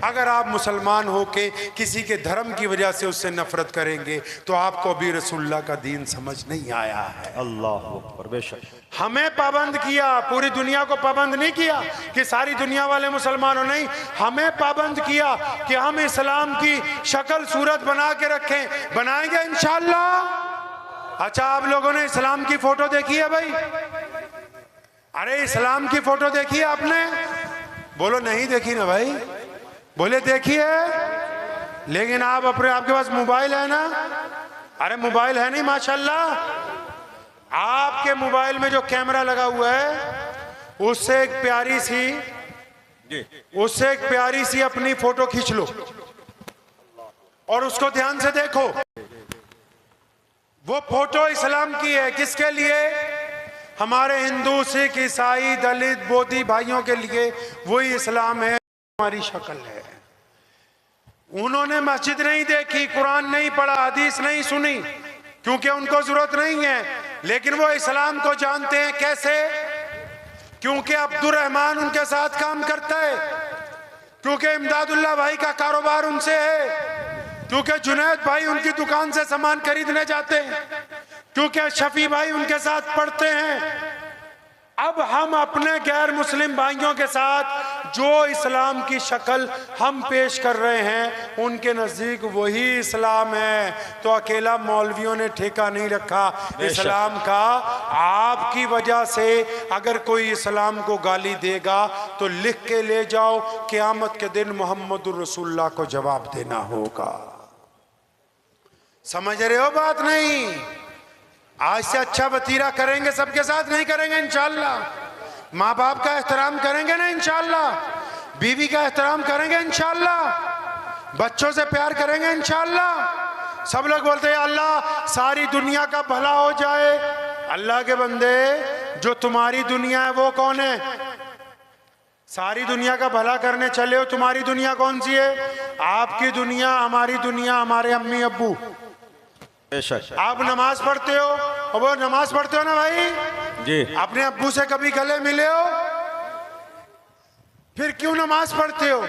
अगर आप मुसलमान होके किसी के धर्म की वजह से उससे नफरत करेंगे तो आपको अभी रसूलुल्लाह का दीन समझ नहीं आया है। अल्लाह अकबर। बेशक हमें पाबंद किया, पूरी दुनिया को पाबंद नहीं किया कि सारी दुनिया वाले मुसलमानों, नहीं, हमें पाबंद किया कि हम इस्लाम की शक्ल सूरत बना के रखें। बनाएंगे इंशाअल्लाह। अच्छा, आप लोगों ने इस्लाम की फोटो देखी है भाई? अरे इस्लाम की फोटो देखी है आपने? बोलो नहीं देखी ना भाई, बोले देखी है। लेकिन आप आपके पास मोबाइल है ना? अरे मोबाइल है नहीं माशाल्लाह? आपके मोबाइल में जो कैमरा लगा हुआ है उससे एक प्यारी सी अपनी फोटो खींच लो और उसको ध्यान से देखो। वो फोटो इस्लाम की है। किसके लिए? हमारे हिंदू, सिख, ईसाई, दलित, बोधी भाइयों के लिए वही इस्लाम है, हमारी शक्ल है। उन्होंने मस्जिद नहीं देखी, कुरान नहीं पढ़ा, हदीस नहीं सुनी, क्योंकि उनको जरूरत नहीं है। लेकिन वो इस्लाम को जानते हैं। कैसे? क्योंकि अब्दुर्रहमान उनके साथ काम करता है, क्योंकि इमदादुल्लाह भाई का कारोबार उनसे है, क्योंकि जुनैद भाई उनकी दुकान से सामान खरीदने जाते हैं, क्योंकि शफी भाई उनके साथ पढ़ते हैं। अब हम अपने गैर मुस्लिम भाइयों के साथ जो इस्लाम की शक्ल हम पेश कर रहे हैं उनके नज़दीक वही इस्लाम है। तो अकेला मौलवियों ने ठेका नहीं रखा इस्लाम का। आपकी वजह से अगर कोई इस्लाम को गाली देगा तो लिख के ले जाओ, क़यामत के दिन मुहम्मदुर रसूलुल्लाह को जवाब देना होगा। समझ रहे हो बात? नहीं, आज से अच्छा वतीरा करेंगे सबके साथ, नहीं करेंगे इंशाअल्लाह। माँ बाप का एहतराम करेंगे ना इंशाअल्लाह, बीवी का एहतराम करेंगे इंशाअल्लाह, बच्चों से प्यार करेंगे इंशाअल्लाह। सब लोग बोलते हैं अल्लाह सारी दुनिया का भला हो जाए। अल्लाह के बंदे, जो तुम्हारी दुनिया है वो कौन है? सारी दुनिया का भला करने चले हो, तुम्हारी दुनिया कौन सी है? आपकी दुनिया, हमारी दुनिया, हमारे अम्मी अब्बू। आप नमाज पढ़ते हो, और वो नमाज पढ़ते हो ना भाई जी, अपने अब्बू से कभी गले मिले हो? फिर क्यों नमाज पढ़ते हो?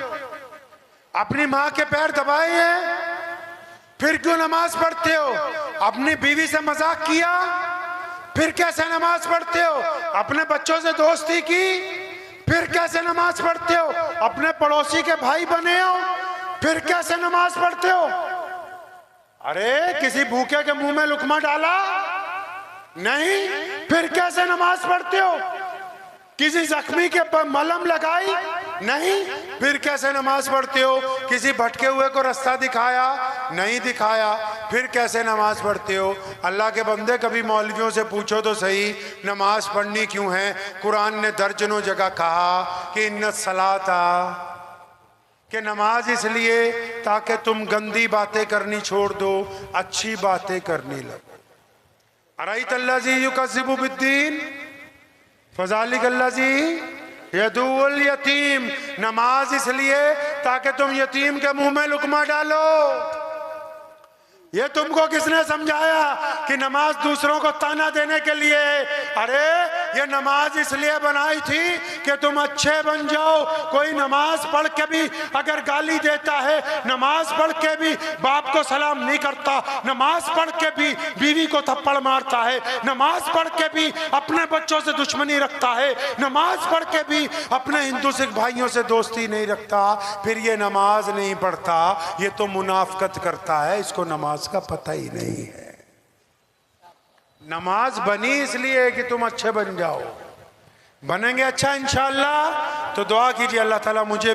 अपनी माँ के पैर दबाए हैं, फिर क्यों नमाज पढ़ते हो? अपनी बीवी से मजाक किया, फिर कैसे नमाज पढ़ते हो? अपने बच्चों से दोस्ती की, फिर कैसे नमाज पढ़ते हो? अपने पड़ोसी के भाई बने हो, फिर कैसे नमाज पढ़ते हो? अरे किसी भूखे के मुंह में लुकमा डाला नहीं, फिर कैसे नमाज पढ़ते हो? किसी जख्मी के मलहम लगाई नहीं, फिर कैसे नमाज पढ़ते हो? किसी भटके हुए को रास्ता दिखाया नहीं, दिखाया, फिर कैसे नमाज पढ़ते हो? अल्लाह के बंदे, कभी मौलवियों से पूछो तो सही नमाज पढ़नी क्यों है। कुरान ने दर्जनों जगह कहा कि इन्नत सलाता, कि नमाज इसलिए ताकि तुम गंदी बातें करनी छोड़ दो, अच्छी बातें करने लगो। अराइतल्लाज़ी युकज़्ज़िबु बिद्दीन फ़ज़ालिकल्लाज़ी यदुल यतीम। नमाज इसलिए ताकि तुम यतीम के मुंह में लुकमा डालो। ये तुमको किसने समझाया कि नमाज दूसरों को ताना देने के लिए? अरे ये नमाज इसलिए बनाई थी कि तुम अच्छे बन जाओ। कोई नमाज पढ़ के भी अगर गाली देता है, नमाज पढ़ के भी बाप को सलाम नहीं करता, नमाज पढ़ के भी बीवी को थप्पड़ मारता है, नमाज पढ़ के भी अपने बच्चों से दुश्मनी रखता है, नमाज पढ़ के भी अपने हिंदू सिख भाइयों से दोस्ती नहीं रखता, फिर ये नमाज नहीं पढ़ता, ये तो मुनाफकत करता है, इसको नमाज का पता ही नहीं है। नमाज बनी इसलिए कि तुम अच्छे बन जाओ। बनेंगे अच्छा इंशाअल्लाह। तो दुआ कीजिए अल्लाह ताला मुझे भी